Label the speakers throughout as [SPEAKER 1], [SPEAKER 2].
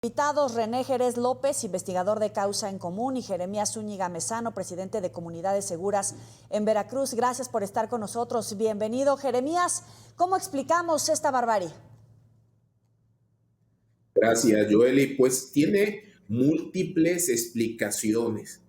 [SPEAKER 1] Invitados René Jerez López, investigador de Causa en Común, y Jeremías Zúñiga Mesano, presidente de Comunidades Seguras en Veracruz. Gracias por estar con nosotros. Bienvenido, Jeremías. ¿Cómo explicamos esta barbarie?
[SPEAKER 2] Gracias, Joely. Pues tiene múltiples explicaciones,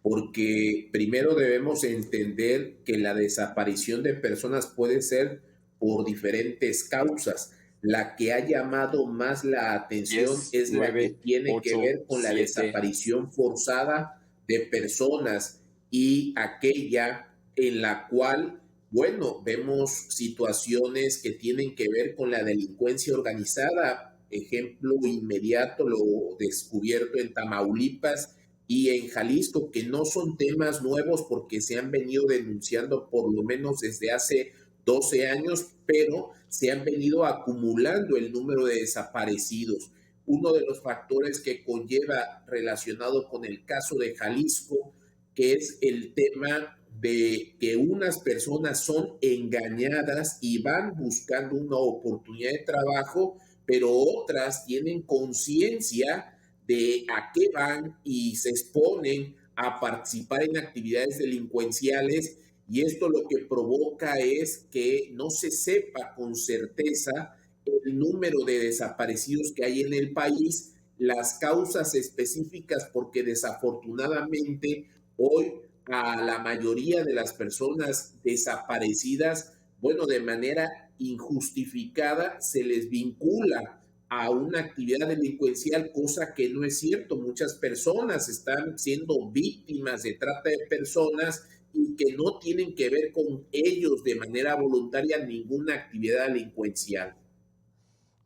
[SPEAKER 2] porque primero debemos entender que la desaparición de personas puede ser por diferentes causas. La que ha llamado más la atención
[SPEAKER 3] 10,
[SPEAKER 2] es la que
[SPEAKER 3] 9,
[SPEAKER 2] tiene que
[SPEAKER 3] 8,
[SPEAKER 2] ver con la
[SPEAKER 3] 7.
[SPEAKER 2] desaparición forzada de personas y aquella en la cual, bueno, vemos situaciones que tienen que ver con la delincuencia organizada. Ejemplo inmediato, lo descubierto en Tamaulipas y en Jalisco, que no son temas nuevos porque se han venido denunciando por lo menos desde hace 12 años, pero se han venido acumulando el número de desaparecidos. Uno de los factores que conlleva relacionado con el caso de Jalisco, que es el tema de que unas personas son engañadas y van buscando una oportunidad de trabajo, pero otras tienen conciencia de a qué van y se exponen a participar en actividades delincuenciales, y esto lo que provoca es que no se sepa con certeza el número de desaparecidos que hay en el país, las causas específicas, porque desafortunadamente hoy a la mayoría de las personas desaparecidas, bueno, de manera injustificada se les vincula a una actividad delincuencial, cosa que no es cierto. Muchas personas están siendo víctimas de trata de personas y que no tienen que ver con ellos de manera voluntaria ninguna actividad delincuencial.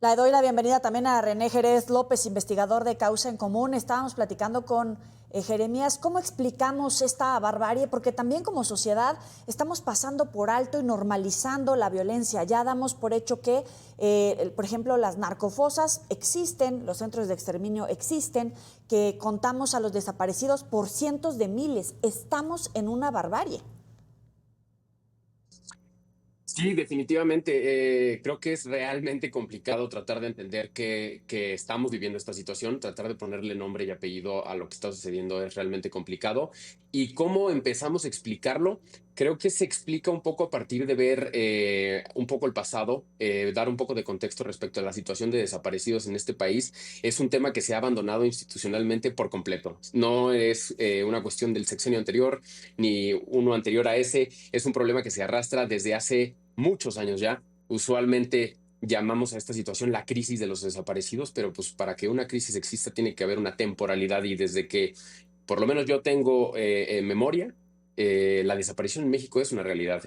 [SPEAKER 1] Le doy la bienvenida también a René Jerez López, investigador de Causa en Común. Estábamos platicando con Jeremías, ¿cómo explicamos esta barbarie? Porque también como sociedad estamos pasando por alto y normalizando la violencia. Ya damos por hecho que, por ejemplo, las narcofosas existen, los centros de exterminio existen, que contamos a los desaparecidos por cientos de miles. Estamos en una barbarie.
[SPEAKER 3] Sí, definitivamente. Creo que es realmente complicado tratar de entender que estamos viviendo esta situación. Tratar de ponerle nombre y apellido a lo que está sucediendo es realmente complicado. ¿Y cómo empezamos a explicarlo? Creo que se explica un poco a partir de ver un poco el pasado, dar un poco de contexto respecto a la situación de desaparecidos en este país. Es un tema que se ha abandonado institucionalmente por completo. No es una cuestión del sexenio anterior ni uno anterior a ese. Es un problema que se arrastra desde hace muchos años ya. Usualmente llamamos a esta situación la crisis de los desaparecidos, pero pues para que una crisis exista tiene que haber una temporalidad, y desde que por lo menos yo tengo memoria, la desaparición en México es una realidad.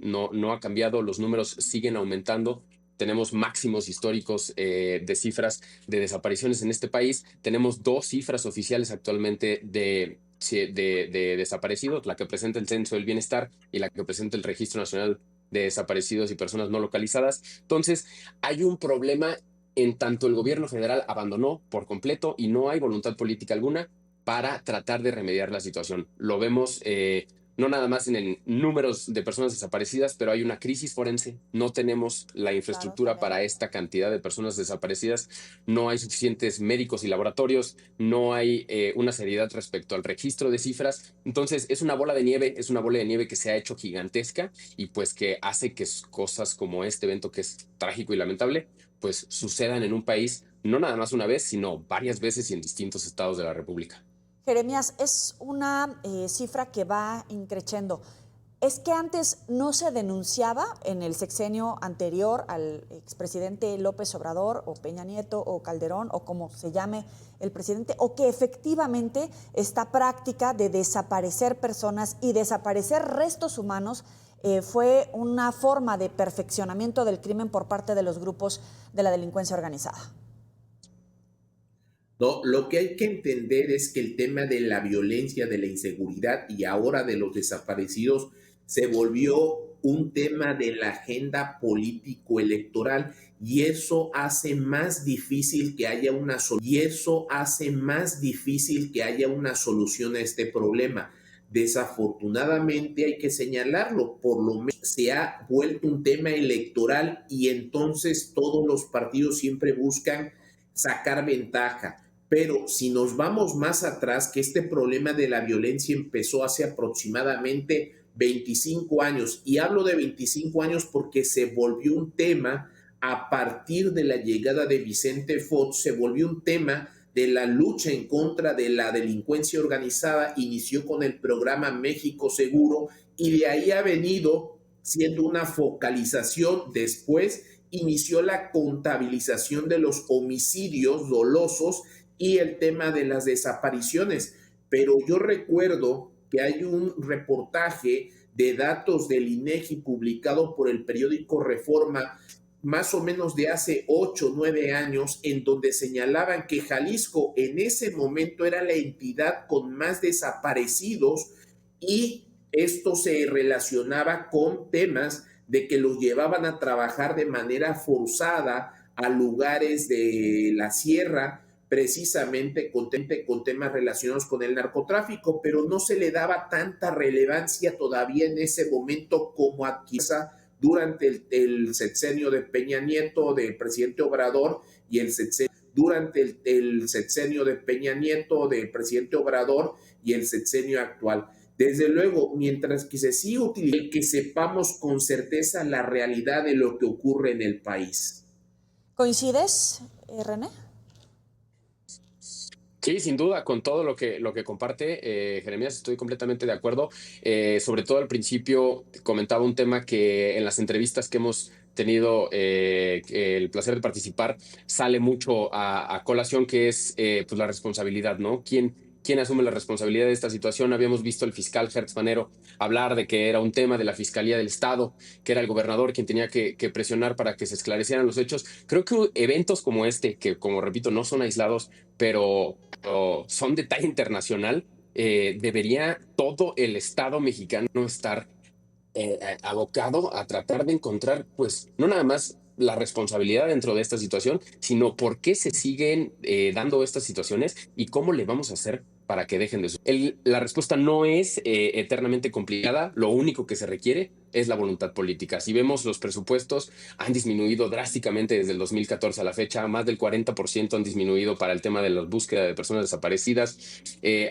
[SPEAKER 3] No ha cambiado, los números siguen aumentando. Tenemos máximos históricos de cifras de desapariciones en este país. Tenemos dos cifras oficiales actualmente de desaparecidos, la que presenta el Censo del Bienestar y la que presenta el Registro Nacional de Desaparecidos y Personas No Localizadas. Entonces, hay un problema en tanto el gobierno federal abandonó por completo y no hay voluntad política alguna para tratar de remediar la situación. Lo vemos no nada más en números de personas desaparecidas, pero hay una crisis forense. No tenemos la
[SPEAKER 1] Claro,
[SPEAKER 3] infraestructura
[SPEAKER 1] también.
[SPEAKER 3] para esta cantidad de personas desaparecidas. No hay suficientes médicos y laboratorios. No hay una seriedad respecto al registro de cifras. Entonces, es una bola de nieve, es una bola de nieve que se ha hecho gigantesca y pues que hace que cosas como este evento, que es trágico y lamentable, pues sucedan en un país no nada más una vez, sino varias veces y en distintos estados de la República.
[SPEAKER 1] Jeremías, es una cifra que va increciendo. ¿Es que antes no se denunciaba en el sexenio anterior al expresidente López Obrador o Peña Nieto o Calderón o como se llame el presidente? ¿O que efectivamente esta práctica de desaparecer personas y desaparecer restos humanos fue una forma de perfeccionamiento del crimen por parte de los grupos de la delincuencia organizada?
[SPEAKER 2] No, lo que hay que entender es que el tema de la violencia, de la inseguridad y ahora de los desaparecidos se volvió un tema de la agenda político-electoral, y eso hace más difícil que haya una solución a este problema. Desafortunadamente hay que señalarlo, por lo menos se ha vuelto un tema electoral, y entonces todos los partidos siempre buscan sacar ventaja. Pero si nos vamos más atrás, que este problema de la violencia empezó hace aproximadamente 25 años, y hablo de 25 años porque se volvió un tema a partir de la llegada de Vicente Fox, se volvió un tema de la lucha en contra de la delincuencia organizada, inició con el programa México Seguro y de ahí ha venido siendo una focalización. Después inició la contabilización de los homicidios dolosos y el tema de las desapariciones. Pero yo recuerdo que hay un reportaje de datos del INEGI publicado por el periódico Reforma, más o menos de hace 8 o 9 años, en donde señalaban que Jalisco en ese momento era la entidad con más desaparecidos, y esto se relacionaba con temas de que los llevaban a trabajar de manera forzada a lugares de la sierra, precisamente con temas relacionados con el narcotráfico, pero no se le daba tanta relevancia todavía en ese momento como quizá durante el sexenio de Peña Nieto, del presidente Obrador, y durante el sexenio de Peña Nieto, del presidente Obrador, y el sexenio actual. Desde luego, mientras que se siga utilizando, que sepamos con certeza la realidad de lo que ocurre en el país.
[SPEAKER 1] ¿Coincides, René?
[SPEAKER 3] Sí, sin duda, con todo lo que comparte Jeremías, estoy completamente de acuerdo. Sobre todo al principio comentaba un tema que en las entrevistas que hemos tenido el placer de participar sale mucho a colación, que es pues la responsabilidad, ¿no? ¿Quién asume la responsabilidad de esta situación? Habíamos visto al fiscal Hertz Manero hablar de que era un tema de la Fiscalía del Estado, que era el gobernador quien tenía que presionar para que se esclarecieran los hechos. Creo que eventos como este, que como repito, no son aislados, pero son de talla internacional, debería todo el Estado mexicano estar abocado a tratar de encontrar, pues, no nada más la responsabilidad dentro de esta situación, sino por qué se siguen dando estas situaciones y cómo le vamos a hacer para que dejen de suceder. La respuesta no es eternamente complicada, lo único que se requiere es la voluntad política. Si vemos, los presupuestos han disminuido drásticamente desde el 2014 a la fecha, más del 40% han disminuido para el tema de la búsqueda de personas desaparecidas.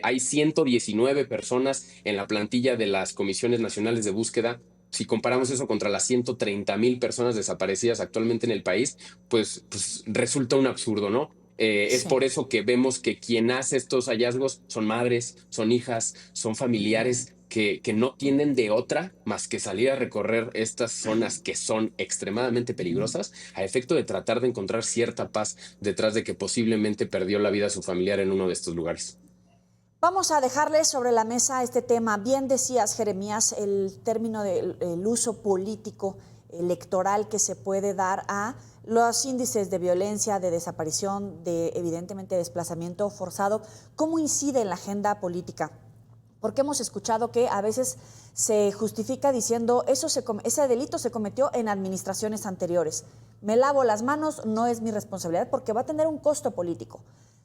[SPEAKER 3] Hay 119 personas en la plantilla de las comisiones nacionales de búsqueda. Si comparamos eso contra las 130,000 personas desaparecidas actualmente en el país, pues resulta un absurdo, ¿no? Es por eso que vemos que quien hace estos hallazgos son madres, son hijas, son familiares que no tienen de otra más que salir a recorrer estas zonas que son extremadamente peligrosas a efecto de tratar de encontrar cierta paz detrás de que posiblemente perdió la vida su familiar en uno de estos lugares.
[SPEAKER 1] Vamos a dejarle sobre la mesa este tema. Bien decías, Jeremías, el término del uso político electoral que se puede dar a los índices de violencia, de desaparición, de evidentemente desplazamiento forzado. ¿Cómo incide en la agenda política? Porque hemos escuchado que a veces se justifica diciendo ese delito se cometió en administraciones anteriores. Me lavo las manos, no es mi responsabilidad porque va a tener un costo político.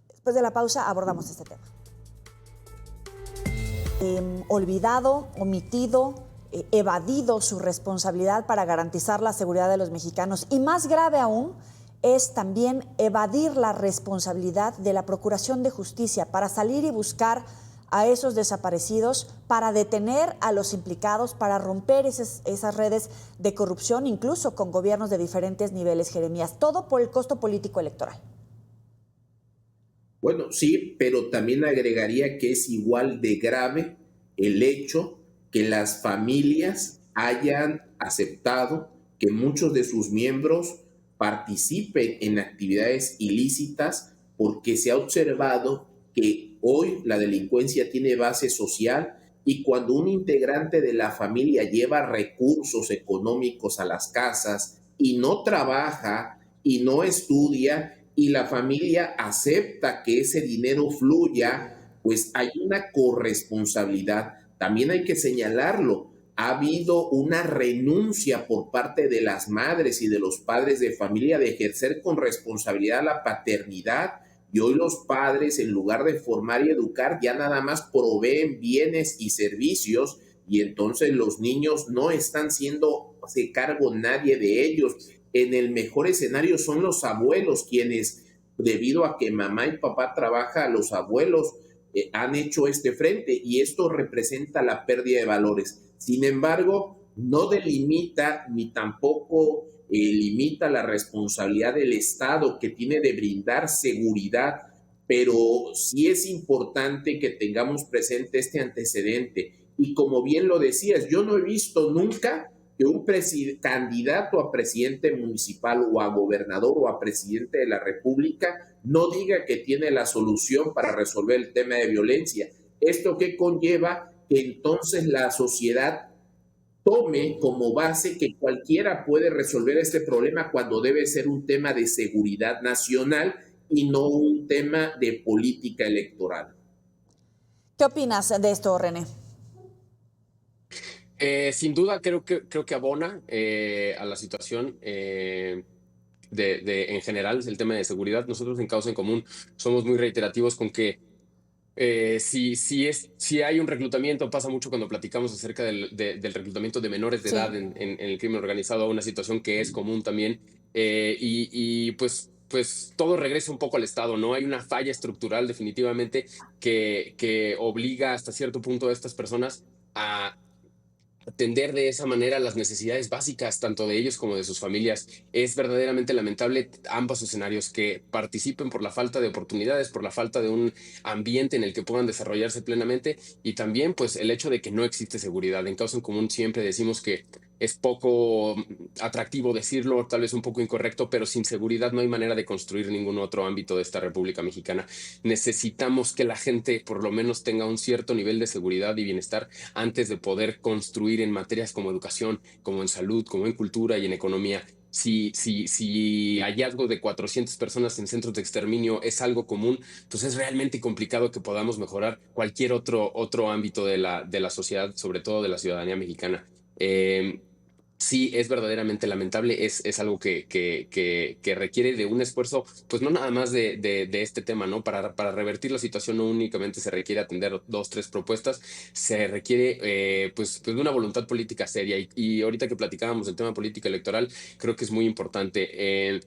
[SPEAKER 1] Después de la pausa abordamos este tema. Olvidado, omitido, evadido su responsabilidad para garantizar la seguridad de los mexicanos. Y más grave aún es también evadir la responsabilidad de la Procuración de Justicia para salir y buscar a esos desaparecidos, para detener a los implicados, para romper esas redes de corrupción, incluso con gobiernos de diferentes niveles, Jeremías. Todo por el costo político electoral.
[SPEAKER 2] Bueno, sí, pero también agregaría que es igual de grave el hecho que las familias hayan aceptado que muchos de sus miembros participen en actividades ilícitas, porque se ha observado que hoy la delincuencia tiene base social, y cuando un integrante de la familia lleva recursos económicos a las casas y no trabaja y no estudia, y la familia acepta que ese dinero fluya, pues hay una corresponsabilidad. También hay que señalarlo, ha habido una renuncia por parte de las madres y de los padres de familia de ejercer con responsabilidad la paternidad, y hoy los padres, en lugar de formar y educar, ya nada más proveen bienes y servicios, y entonces los niños no están haciéndose cargo nadie de ellos. En el mejor escenario son los abuelos quienes debido a que mamá y papá trabajan, los abuelos han hecho este frente y esto representa la pérdida de valores. Sin embargo, no delimita ni tampoco limita la responsabilidad del Estado que tiene de brindar seguridad, pero sí es importante que tengamos presente este antecedente. Y como bien lo decías, yo no he visto nunca que un candidato a presidente municipal o a gobernador o a presidente de la República no diga que tiene la solución para resolver el tema de violencia. ¿Esto qué conlleva? Que entonces la sociedad tome como base que cualquiera puede resolver este problema cuando debe ser un tema de seguridad nacional y no un tema de política electoral.
[SPEAKER 1] ¿Qué opinas de esto, René?
[SPEAKER 3] Sin duda creo que abona a la situación en general, el tema de seguridad. Nosotros en Causa en Común somos muy reiterativos con que si hay un reclutamiento, pasa mucho cuando platicamos acerca del reclutamiento de menores de
[SPEAKER 1] Sí.
[SPEAKER 3] edad en el crimen organizado, una situación que es común también, pues todo regresa un poco al Estado, ¿no? Hay una falla estructural definitivamente que obliga hasta cierto punto a estas personas a atender de esa manera las necesidades básicas, tanto de ellos como de sus familias. Es verdaderamente lamentable ambos escenarios, que participen por la falta de oportunidades, por la falta de un ambiente en el que puedan desarrollarse plenamente, y también pues el hecho de que no existe seguridad. En Causa en Común siempre decimos que es poco atractivo decirlo, tal vez un poco incorrecto, pero sin seguridad no hay manera de construir ningún otro ámbito de esta República Mexicana. Necesitamos que la gente por lo menos tenga un cierto nivel de seguridad y bienestar antes de poder construir en materias como educación, como en salud, como en cultura y en economía. Si hallazgo de 400 personas en centros de exterminio es algo común, pues es realmente complicado que podamos mejorar cualquier otro ámbito de la sociedad, sobre todo de la ciudadanía mexicana. Sí, es verdaderamente lamentable, es algo que requiere de un esfuerzo, pues no nada más de este tema, ¿no? Para revertir la situación no únicamente se requiere atender 2, 3 propuestas, se requiere pues de una voluntad política seria. Y ahorita que platicábamos del tema política electoral, creo que es muy importante.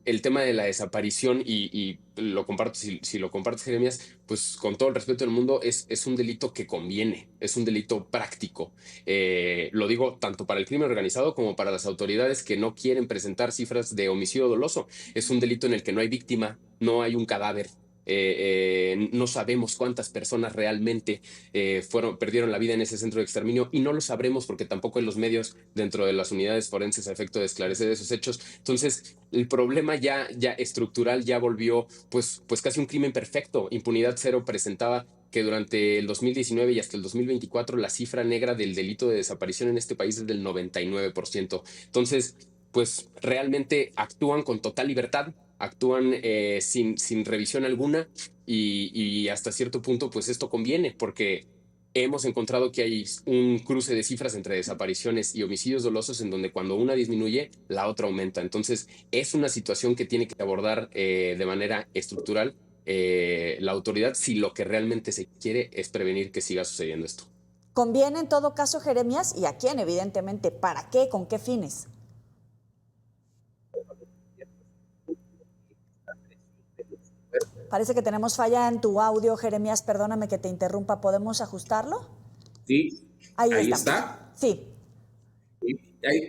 [SPEAKER 3] El tema de la desaparición, y lo comparto, si lo compartes, Jeremías, pues con todo el respeto del mundo, es un delito que conviene, es un delito práctico. Lo digo tanto para el crimen organizado como para las autoridades que no quieren presentar cifras de homicidio doloso. Es un delito en el que no hay víctima, no hay un cadáver. No sabemos cuántas personas realmente perdieron la vida en ese centro de exterminio, y no lo sabremos porque tampoco hay los medios dentro de las unidades forenses a efecto de esclarecer esos hechos. Entonces, el problema ya estructural ya volvió pues casi un crimen perfecto. Impunidad Cero presentaba que durante el 2019 y hasta el 2024 la cifra negra del delito de desaparición en este país es del 99%. Entonces, pues realmente actúan con total libertad, actúan sin revisión alguna, y hasta cierto punto pues esto conviene porque hemos encontrado que hay un cruce de cifras entre desapariciones y homicidios dolosos en donde cuando una disminuye, la otra aumenta. Entonces, es una situación que tiene que abordar de manera estructural la autoridad si lo que realmente se quiere es prevenir que siga sucediendo esto.
[SPEAKER 1] ¿Conviene en todo caso, Jeremías? ¿Y a quién, evidentemente? ¿Para qué? ¿Con qué fines? Parece que tenemos falla en tu audio, Jeremías. Perdóname que te interrumpa. ¿Podemos ajustarlo?
[SPEAKER 2] Sí, ahí
[SPEAKER 1] estamos.
[SPEAKER 2] está.
[SPEAKER 1] Sí.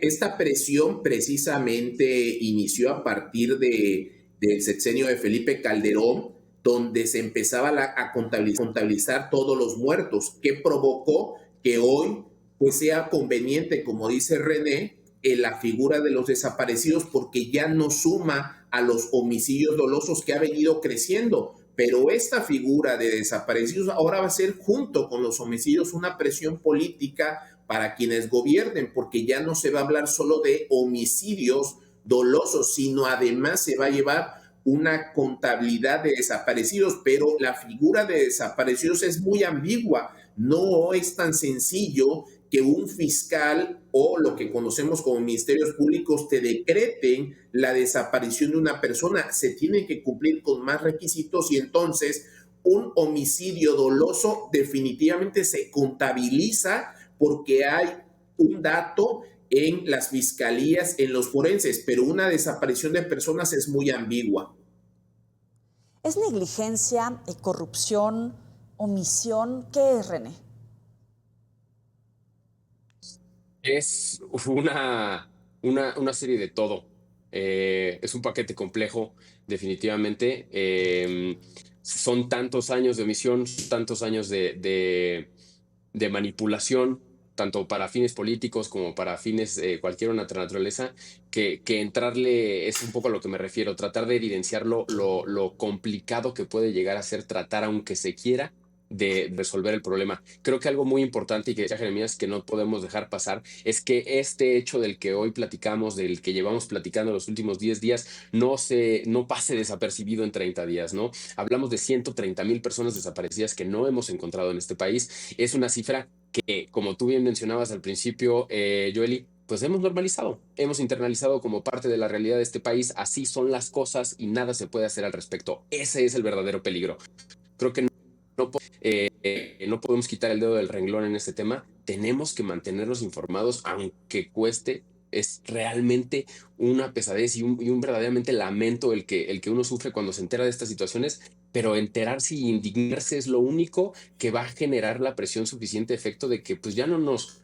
[SPEAKER 2] Esta presión precisamente inició a partir del sexenio de Felipe Calderón, donde se empezaba a contabilizar todos los muertos, que provocó que hoy pues sea conveniente, como dice René, la figura de los desaparecidos, porque ya no suma a los homicidios dolosos que ha venido creciendo. Pero esta figura de desaparecidos ahora va a ser, junto con los homicidios, una presión política para quienes gobiernen, porque ya no se va a hablar solo de homicidios dolosos, sino además se va a llevar una contabilidad de desaparecidos, pero la figura de desaparecidos es muy ambigua. No es tan sencillo que un fiscal o lo que conocemos como ministerios públicos te decreten la desaparición de una persona. Se tiene que cumplir con más requisitos, y entonces un homicidio doloso definitivamente se contabiliza porque hay un dato en las fiscalías, en los forenses, pero una desaparición de personas es muy ambigua.
[SPEAKER 1] ¿Es negligencia, corrupción, omisión? ¿Qué es, René?
[SPEAKER 3] Es una serie de todo. Es un paquete complejo, definitivamente. Son tantos años de omisión, tantos años de manipulación, tanto para fines políticos como para fines cualquier otra naturaleza, que entrarle es un poco a lo que me refiero, tratar de evidenciar lo complicado que puede llegar a ser tratar, aunque se quiera, de resolver el problema. Creo que algo muy importante y que decía Jeremías que no podemos dejar pasar es que este hecho del que hoy platicamos, del que llevamos platicando los últimos 10 días, no pase desapercibido en 30 días, ¿no? Hablamos de 130,000 personas desaparecidas que no hemos encontrado en este país. Es una cifra que, como tú bien mencionabas al principio, Joely, pues hemos normalizado, hemos internalizado como parte de la realidad de este país. Así son las cosas y nada se puede hacer al respecto. Ese es el verdadero peligro. Creo que no podemos quitar el dedo del renglón en este tema. Tenemos que mantenernos informados, aunque cueste. Es realmente una pesadez y un verdaderamente lamento el que uno sufre cuando se entera de estas situaciones, pero enterarse y indignarse es lo único que va a generar la presión suficiente efecto de que pues ya no nos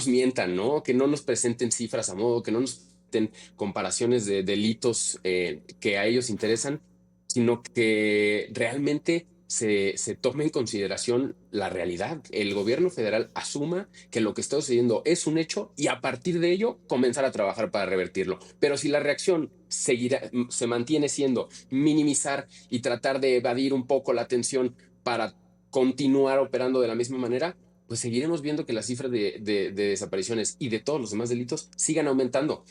[SPEAKER 3] mientan, ¿no? Que no nos presenten cifras a modo, que no nos presenten comparaciones de delitos que a ellos interesan, sino que realmente se tome en consideración la realidad. El gobierno federal asuma que lo que está sucediendo es un hecho y a partir de ello comenzar a trabajar para revertirlo. Pero si la reacción se mantiene siendo minimizar y tratar de evadir un poco la atención para continuar operando de la misma manera, pues seguiremos viendo que las cifras de desapariciones y de todos los demás delitos sigan aumentando.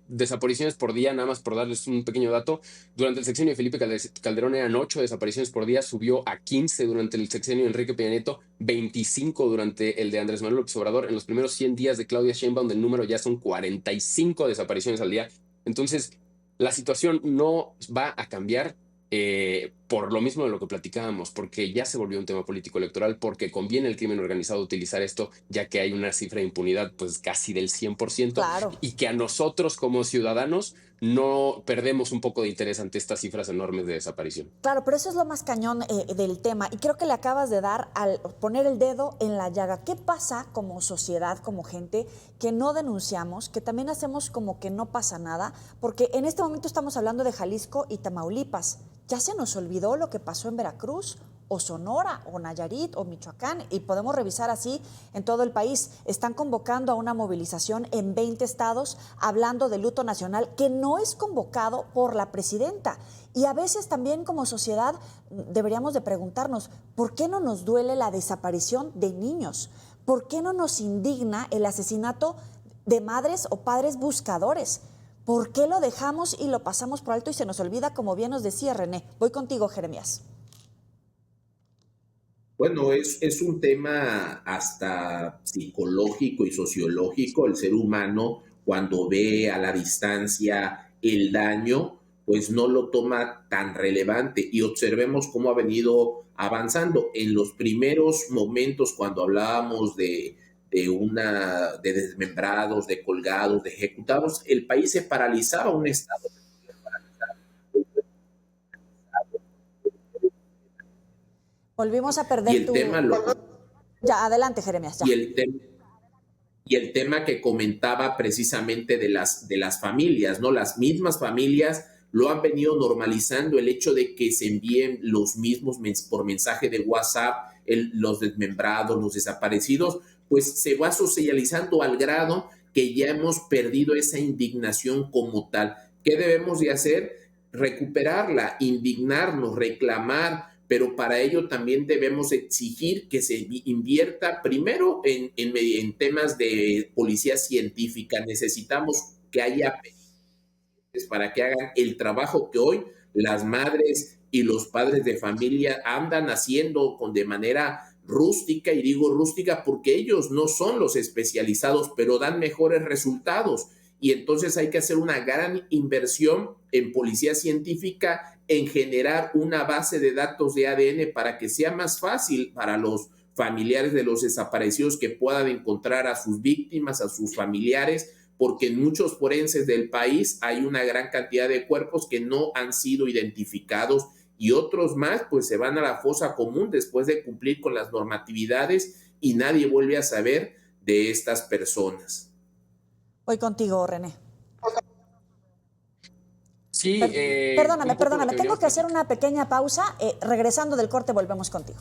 [SPEAKER 3] Desapariciones por día, nada más por darles un pequeño dato, durante el sexenio de Felipe Calderón eran 8 desapariciones por día, subió a 15 durante el sexenio de Enrique Peña Nieto, 25 durante el de Andrés Manuel López Obrador. En los primeros 100 días de Claudia Sheinbaum el número ya son 45 desapariciones al día. Entonces, la situación no va a cambiar por lo mismo de lo que platicábamos, porque ya se volvió un tema político electoral, porque conviene al crimen organizado utilizar esto, ya que hay una cifra de impunidad pues casi del 100%,
[SPEAKER 1] Claro.
[SPEAKER 3] y que a nosotros como ciudadanos no perdemos un poco de interés ante estas cifras enormes de desaparición.
[SPEAKER 1] Claro, pero eso es lo más cañón del tema. Y creo que le acabas de dar al poner el dedo en la llaga. ¿Qué pasa como sociedad, como gente, que no denunciamos, que también hacemos como que no pasa nada? Porque en este momento estamos hablando de Jalisco y Tamaulipas. ¿Ya se nos olvidó lo que pasó en Veracruz, o Sonora, o Nayarit, o Michoacán? Y podemos revisar así en todo el país. Están convocando a una movilización en 20 estados hablando de luto nacional que no es convocado por la presidenta. Y a veces también como sociedad deberíamos de preguntarnos, ¿por qué no nos duele la desaparición de niños? ¿Por qué no nos indigna el asesinato de madres o padres buscadores? ¿Por qué lo dejamos y lo pasamos por alto y se nos olvida, como bien nos decía René? Voy contigo, Jeremías.
[SPEAKER 2] Bueno, es un tema hasta psicológico y sociológico. El ser humano, cuando ve a la distancia el daño, pues no lo toma tan relevante. Y observemos cómo ha venido avanzando. En los primeros momentos, cuando hablábamos de desmembrados, de colgados, de ejecutados, el país se paralizaba, un estado.
[SPEAKER 1] Volvimos a
[SPEAKER 2] Y
[SPEAKER 1] perder
[SPEAKER 2] el
[SPEAKER 1] tu...
[SPEAKER 2] tema
[SPEAKER 1] Ya, adelante, Jeremías, ya.
[SPEAKER 2] y el tema y el tema que comentaba precisamente de las familias, ¿no? Las mismas familias lo han venido normalizando, el hecho de que se envíen los mismos por mensaje de WhatsApp, los desmembrados, los desaparecidos, pues se va socializando al grado que ya hemos perdido esa indignación como tal. ¿Qué debemos de hacer? Recuperarla, indignarnos, reclamar, pero para ello también debemos exigir que se invierta primero en temas de policía científica. Necesitamos que haya para que hagan el trabajo que hoy las madres y los padres de familia andan haciendo de manera rústica, y digo rústica porque ellos no son los especializados, pero dan mejores resultados. Y entonces hay que hacer una gran inversión en policía científica, en generar una base de datos de ADN para que sea más fácil para los familiares de los desaparecidos que puedan encontrar a sus víctimas, a sus familiares, porque en muchos forenses del país hay una gran cantidad de cuerpos que no han sido identificados y otros más pues se van a la fosa común después de cumplir con las normatividades y nadie vuelve a saber de estas personas.
[SPEAKER 1] Voy contigo, René.
[SPEAKER 3] Sí,
[SPEAKER 1] Perdóname,
[SPEAKER 3] un poco lo que
[SPEAKER 1] tengo
[SPEAKER 3] veníamos
[SPEAKER 1] que hacer
[SPEAKER 3] platicando.
[SPEAKER 1] una pequeña pausa. Regresando del corte, volvemos contigo.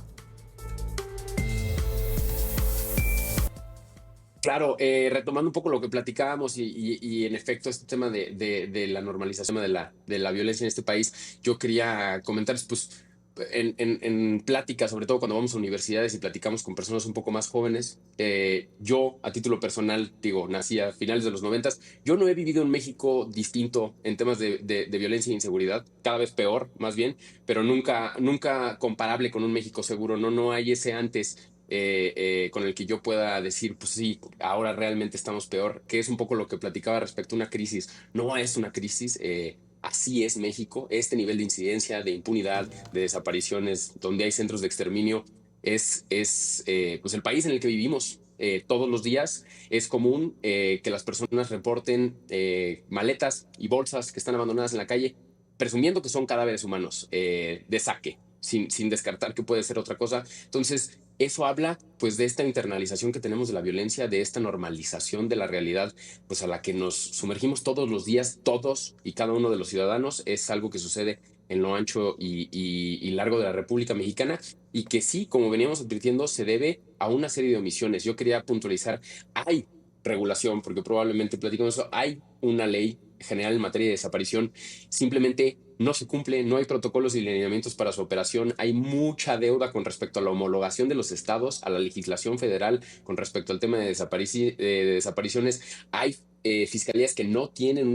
[SPEAKER 3] Claro, retomando un poco lo que platicábamos y en efecto este tema de la normalización de la violencia en este país, yo quería comentar, pues, en pláticas, sobre todo cuando vamos a universidades y platicamos con personas un poco más jóvenes, yo a título personal, digo, nací a finales de los 90, yo no he vivido en México distinto en temas de violencia e inseguridad, cada vez peor, más bien, pero nunca comparable con un México seguro, no hay ese antes con el que yo pueda decir, pues sí, ahora realmente estamos peor, que es un poco lo que platicaba respecto a una crisis. No es una crisis, así es México. Este nivel de incidencia, de impunidad, de desapariciones, donde hay centros de exterminio, es pues el país en el que vivimos. Todos los días es común que las personas reporten maletas y bolsas que están abandonadas en la calle, presumiendo que son cadáveres humanos de saque, sin descartar que puede ser otra cosa. Entonces, eso habla pues de esta internalización que tenemos de la violencia, de esta normalización de la realidad pues a la que nos sumergimos todos los días, todos y cada uno de los ciudadanos. Es algo que sucede en lo ancho y largo de la República Mexicana y que sí, como veníamos advirtiendo, se debe a una serie de omisiones. Yo quería puntualizar, hay regulación, porque probablemente platicamos eso, hay una ley general en materia de desaparición, simplemente no se cumple, no hay protocolos y lineamientos para su operación, hay mucha deuda con respecto a la homologación de los estados, a la legislación federal con respecto al tema de desapariciones, hay fiscalías que no tienen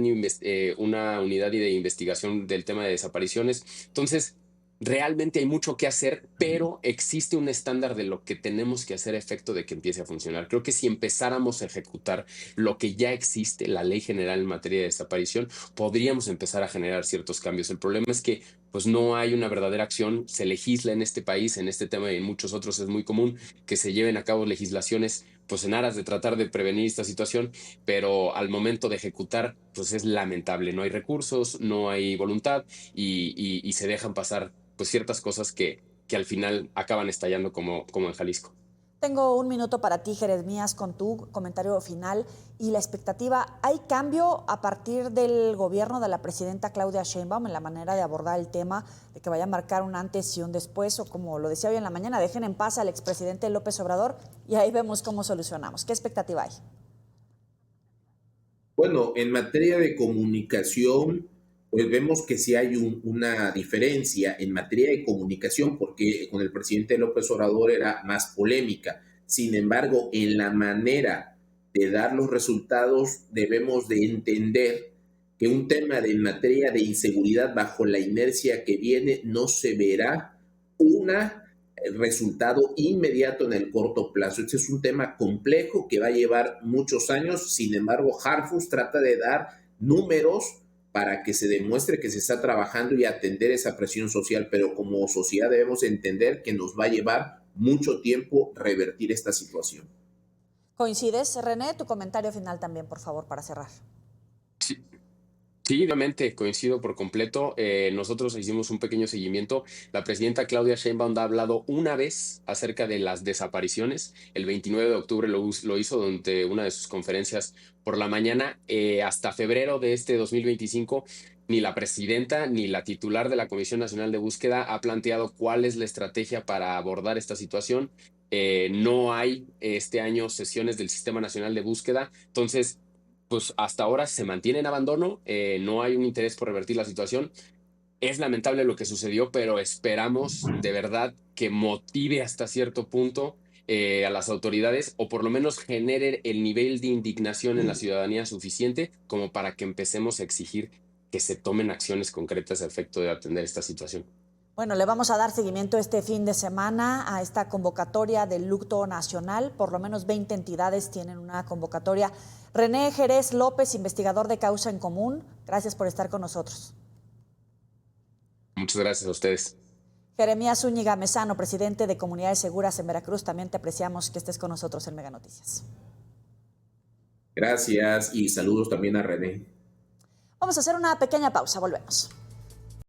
[SPEAKER 3] una unidad de investigación del tema de desapariciones, entonces realmente hay mucho que hacer, pero existe un estándar de lo que tenemos que hacer a efecto de que empiece a funcionar. Creo que si empezáramos a ejecutar lo que ya existe, la ley general en materia de desaparición, podríamos empezar a generar ciertos cambios. El problema es que pues no hay una verdadera acción, se legisla en este país, en este tema y en muchos otros es muy común que se lleven a cabo legislaciones pues en aras de tratar de prevenir esta situación, pero al momento de ejecutar pues es lamentable, no hay recursos, no hay voluntad y se dejan pasar pues ciertas cosas que al final acaban estallando como en Jalisco.
[SPEAKER 1] Tengo un minuto para ti, Jeremías, con tu comentario final y la expectativa. ¿Hay cambio a partir del gobierno de la presidenta Claudia Sheinbaum en la manera de abordar el tema, de que vaya a marcar un antes y un después? O como lo decía hoy en la mañana, dejen en paz al expresidente López Obrador y ahí vemos cómo solucionamos. ¿Qué expectativa hay?
[SPEAKER 2] Bueno, en materia de comunicación, pues vemos que sí hay una diferencia en materia de comunicación, porque con el presidente López Obrador era más polémica. Sin embargo, en la manera de dar los resultados, debemos de entender que un tema de en materia de inseguridad bajo la inercia que viene no se verá una resultado inmediato en el corto plazo. Este es un tema complejo que va a llevar muchos años. Sin embargo, Harfus trata de dar números para que se demuestre que se está trabajando y atender esa presión social, pero como sociedad debemos entender que nos va a llevar mucho tiempo revertir esta situación.
[SPEAKER 1] ¿Coincides, René? Tu comentario final también, por favor, para cerrar.
[SPEAKER 3] Sí, sí, obviamente coincido por completo. Nosotros hicimos un pequeño seguimiento. La presidenta Claudia Sheinbaum ha hablado una vez acerca de las desapariciones. El 29 de octubre lo hizo durante una de sus conferencias por la mañana. Hasta febrero de este 2025, ni la presidenta ni la titular de la Comisión Nacional de Búsqueda ha planteado cuál es la estrategia para abordar esta situación. No hay este año sesiones del Sistema Nacional de Búsqueda. Entonces, pues hasta ahora se mantiene en abandono, no hay un interés por revertir la situación. Es lamentable lo que sucedió, pero esperamos de verdad que motive hasta cierto punto a las autoridades o por lo menos genere el nivel de indignación en la ciudadanía suficiente como para que empecemos a exigir que se tomen acciones concretas a efecto de atender esta situación.
[SPEAKER 1] Bueno, le vamos a dar seguimiento este fin de semana a esta convocatoria del luto nacional. Por lo menos 20 entidades tienen una convocatoria. René Jerez López, investigador de Causa en Común, gracias por estar con nosotros.
[SPEAKER 3] Muchas gracias a ustedes.
[SPEAKER 1] Jeremías Zúñiga Mezano, presidente de Comunidades Seguras en Veracruz, también te apreciamos que estés con nosotros en Mega Noticias.
[SPEAKER 2] Gracias y saludos también a René.
[SPEAKER 1] Vamos a hacer una pequeña pausa, volvemos.